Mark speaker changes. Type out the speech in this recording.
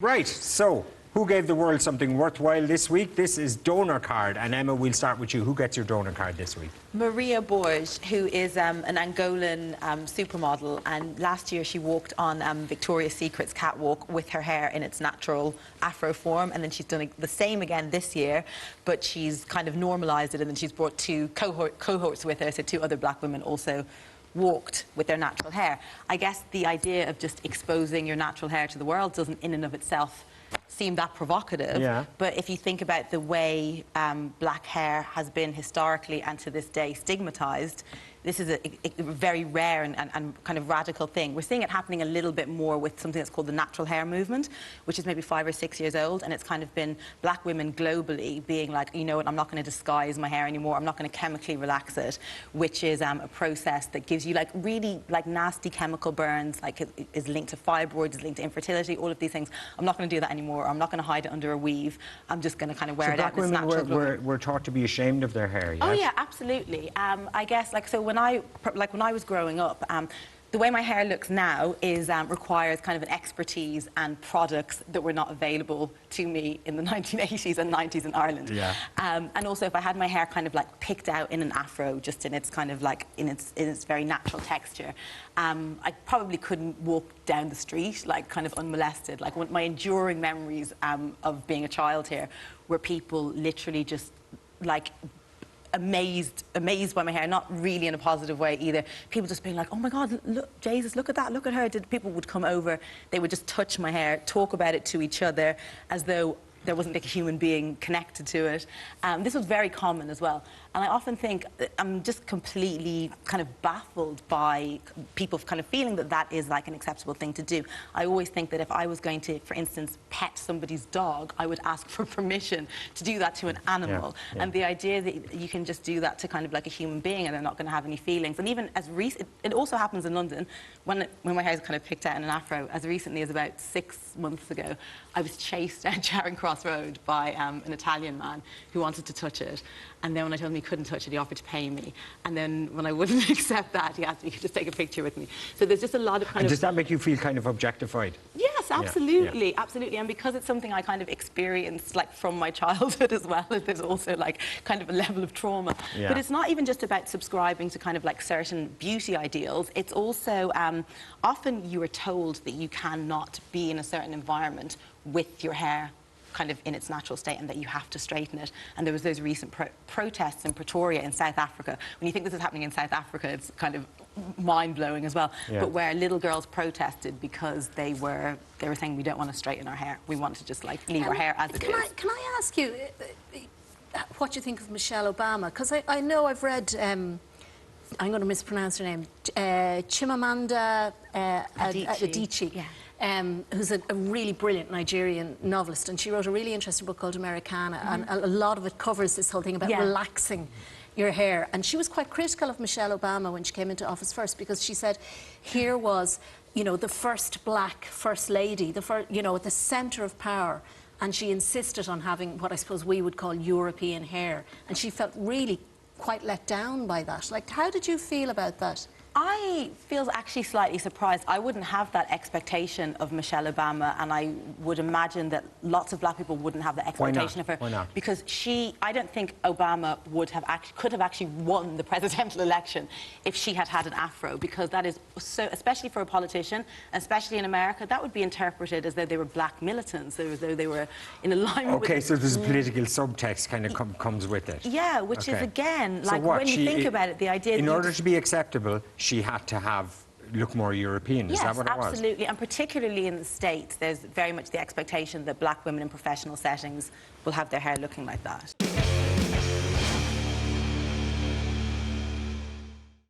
Speaker 1: Right, so who gave the world something worthwhile this week? This is donor card, and Emma, we'll start with you. Who gets your donor card this week?
Speaker 2: Maria Borges, who is an Angolan supermodel, and last year she walked on Victoria's Secret's catwalk with her hair in its natural afro form, and then she's done the same again this year, but she's kind of normalised it, and then she's brought two cohorts with her, so two other black women also walked with their natural hair. I guess the idea of just exposing your natural hair to the world doesn't in and of itself seem that provocative,
Speaker 1: yeah.
Speaker 2: But if you think about the way black hair has been historically and to this day stigmatized, this is a very rare and kind of radical thing. We're seeing it happening a little bit more with something that's called the natural hair movement, which is maybe 5 or 6 years old, and it's kind of been black women globally being like, you know what, I'm not going to disguise my hair anymore, I'm not going to chemically relax it, which is a process that gives you like really like nasty chemical burns, like it is linked to fibroids, is linked to infertility, all of these things. I'm not going to do that anymore. I'm not going to hide it under a weave. I'm just going to kind of wear it out.
Speaker 1: So black women were taught to be ashamed of their hair, yes?
Speaker 2: Oh yeah, absolutely. I guess like so when I was growing up, the way my hair looks now is requires kind of an expertise and products that were not available to me in the 1980s and 90s in Ireland.
Speaker 1: Yeah.
Speaker 2: And also, if I had my hair kind of like picked out in an afro, just in its kind of like in its very natural texture, I probably couldn't walk down the street like kind of unmolested. Like my enduring memories of being a child here were people literally just like amazed by my hair, not really in a positive way either. People just being like, oh my God, look, Jesus, look at that, look at her. People would come over, they would just touch my hair, talk about it to each other as though there wasn't like a human being connected to it. This was very common as well. And I often think I'm just completely kind of baffled by people kind of feeling that that is like an acceptable thing to do. I always think that if I was going to, for instance, pet somebody's dog, I would ask for permission to do that to an animal. Yeah, yeah. And the idea that you can just do that to kind of like a human being and they're not going to have any feelings. And even as recent, it also happens in London, when my hair is kind of picked out in an afro, as recently as about 6 months ago, I was chased down Charing Cross Road by an Italian man who wanted to touch it. And then when I told him he couldn't touch it, he offered to pay me. And then when I wouldn't accept that, he asked me to just take a picture with me. So there's just a lot of kind of...
Speaker 1: Does that make you feel kind of objectified?
Speaker 2: Yes, absolutely,
Speaker 1: yeah.
Speaker 2: Absolutely. And because it's something I kind of experienced like from my childhood as well, there's also like kind of a level of trauma. Yeah. But it's not even just about subscribing to kind of like certain beauty ideals. It's also often you are told that you cannot be in a certain environment with your hair kind of in its natural state and that you have to straighten it. And there was those recent protests in Pretoria in South Africa. When you think this is happening in South Africa, it's kind of mind-blowing as well. Yeah. But where little girls protested because they were saying, we don't want to straighten our hair. We want to just like leave our hair as it is.
Speaker 3: Can I ask you what you think of Michelle Obama? Because I know I've read, I'm going to mispronounce her name, Chimamanda Adichie. Yeah. Who's a really brilliant Nigerian novelist, and she wrote a really interesting book called Americana, and a lot of it covers this whole thing about relaxing your hair. And she was quite critical of Michelle Obama when she came into office first, because she said here was, you know, the first black first lady, you know, at the centre of power, and she insisted on having what I suppose we would call European hair, and she felt really quite let down by that. Like, how did you feel about that?
Speaker 2: I feel actually slightly surprised. I wouldn't have that expectation of Michelle Obama, and I would imagine that lots of black people wouldn't have that expectation of her.
Speaker 1: Why not?
Speaker 2: Because I don't think Obama could have actually won the presidential election if she had had an afro, because that is so, especially for a politician, especially in America, that would be interpreted as though they were black militants, as though they were in alignment with...
Speaker 1: Okay, so there's a political subtext kind of comes with it.
Speaker 2: Yeah, which is, again, like, when you think about it, the idea that...
Speaker 1: In order to be acceptable, she had to look more European. Is that what it was? Yes,
Speaker 2: absolutely. And particularly in the States, there's very much the expectation that black women in professional settings will have their hair looking like that.